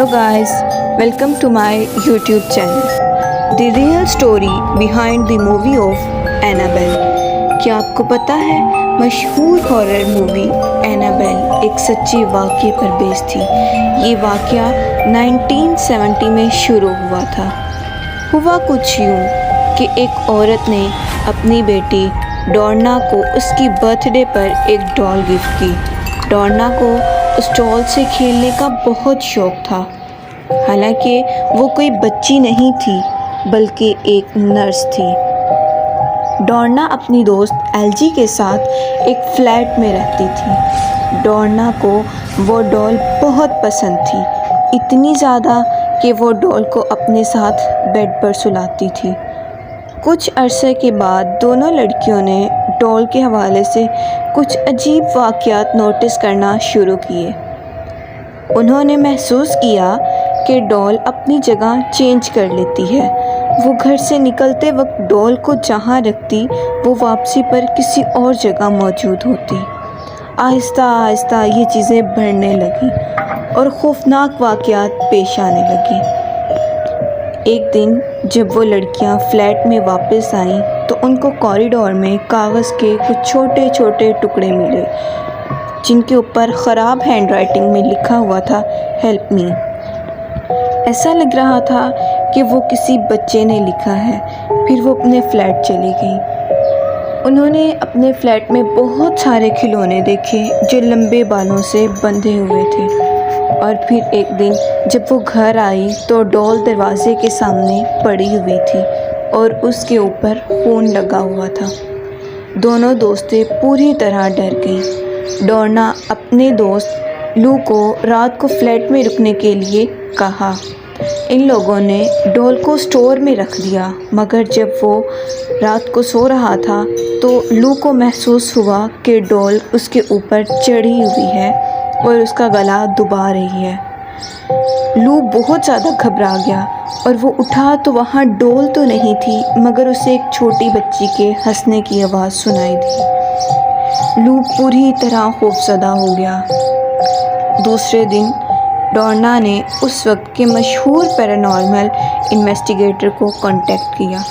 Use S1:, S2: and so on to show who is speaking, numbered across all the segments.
S1: Hello guys, welcome to my YouTube channel. The real story behind the movie of Annabelle. क्या आपको पता है मशहूर हॉरर मूवी एनाबेल एक सच्चे वाक़ये पर बेस्ड थी। ये वाक़या 1970 में शुरू हुआ था। हुआ कुछ यूँ कि एक औरत ने अपनी बेटी डॉर्ना को उसकी बर्थडे पर एक डॉल गिफ्ट की। डॉर्ना को उस डॉल से खेलने का बहुत शौक़ था। हालांकि वो कोई बच्ची नहीं थी बल्कि एक नर्स थी। डॉर्ना अपनी दोस्त एल्जी के साथ एक फ्लैट में रहती थी। डॉर्ना को वो डॉल बहुत पसंद थी, इतनी ज़्यादा कि वो डॉल को अपने साथ बेड पर सुलाती थी। कुछ अरसे के बाद दोनों लड़कियों ने डॉल के हवाले से कुछ अजीब वाक़यात नोटिस करना शुरू किए। उन्होंने महसूस किया कि डॉल अपनी जगह चेंज कर लेती है। वो घर से निकलते वक्त डॉल को जहाँ रखती वो वापसी पर किसी और जगह मौजूद होती। आहिस्ता आहिस्ता ये चीज़ें बढ़ने लगीं और खौफनाक वाक़यात पेश आने लगी। एक दिन जब वो लड़कियां फ्लैट में वापस आईं तो उनको कॉरिडोर में कागज़ के कुछ छोटे छोटे टुकड़े मिले जिनके ऊपर ख़राब हैंड राइटिंग में लिखा हुआ था हेल्प मी। ऐसा लग रहा था कि वो किसी बच्चे ने लिखा है। फिर वो अपने फ़्लैट चली गई। उन्होंने अपने फ़्लैट में बहुत सारे खिलौने देखे जो लंबे बालों से बंधे हुए थे। और फिर एक दिन जब वो घर आई तो डॉल दरवाज़े के सामने पड़ी हुई थी और उसके ऊपर ख़ून लगा हुआ था। दोनों दोस्तें पूरी तरह डर गईं। डॉर्ना अपने दोस्त लू को रात को फ्लैट में रुकने के लिए कहा। इन लोगों ने डॉल को स्टोर में रख दिया, मगर जब वो रात को सो रहा था तो लू को महसूस हुआ कि डॉल उसके ऊपर चढ़ी हुई है और उसका गला दबा रही है। लू बहुत ज़्यादा घबरा गया और वो उठा तो वहाँ डॉल तो नहीं थी, मगर उसे एक छोटी बच्ची के हंसने की आवाज़ सुनाई दी। लू पूरी तरह खौफज़दा हो गया। दूसरे दिन डॉर्ना ने उस वक्त के मशहूर पैरानॉर्मल इन्वेस्टिगेटर को कांटेक्ट किया।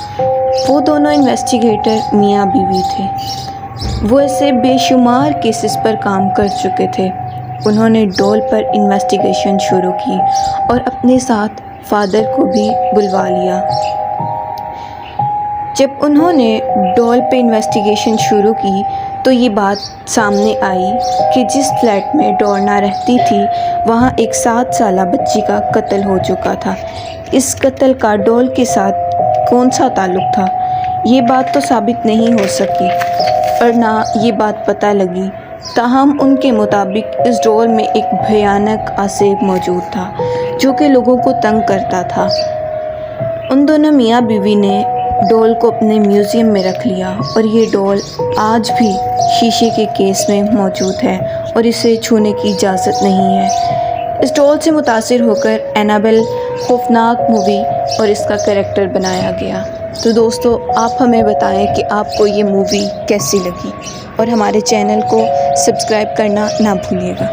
S1: वो दोनों इन्वेस्टिगेटर मियाँ बीवी थे। वो ऐसे बेशुमार केसेस पर काम कर चुके थे। उन्होंने डॉल पर इन्वेस्टिगेशन शुरू की और अपने साथ फादर को भी बुलवा लिया। जब उन्होंने डॉल पे इन्वेस्टिगेशन शुरू की तो ये बात सामने आई कि जिस फ्लैट में डॉर्ना रहती थी वहाँ एक 7 साला बच्ची का कत्ल हो चुका था। इस कत्ल का डॉल के साथ कौन सा ताल्लुक़ था, ये बात तो साबित नहीं हो सकी और ना ये बात पता लगी। ताहम उनके मुताबिक इस डॉल में एक भयानक आसेब मौजूद था जो कि लोगों को तंग करता था। उन दोनों मियाँ बीवी ने डॉल को अपने म्यूज़ियम में रख लिया और ये डॉल आज भी शीशे के केस में मौजूद है और इसे छूने की इजाज़त नहीं है। इस डॉल से मुतासिर होकर एनाबेल खौफनाक मूवी और इसका कैरेक्टर बनाया गया। तो दोस्तों, आप हमें बताएं कि आपको ये मूवी कैसी लगी और हमारे चैनल को सब्सक्राइब करना ना भूलिएगा।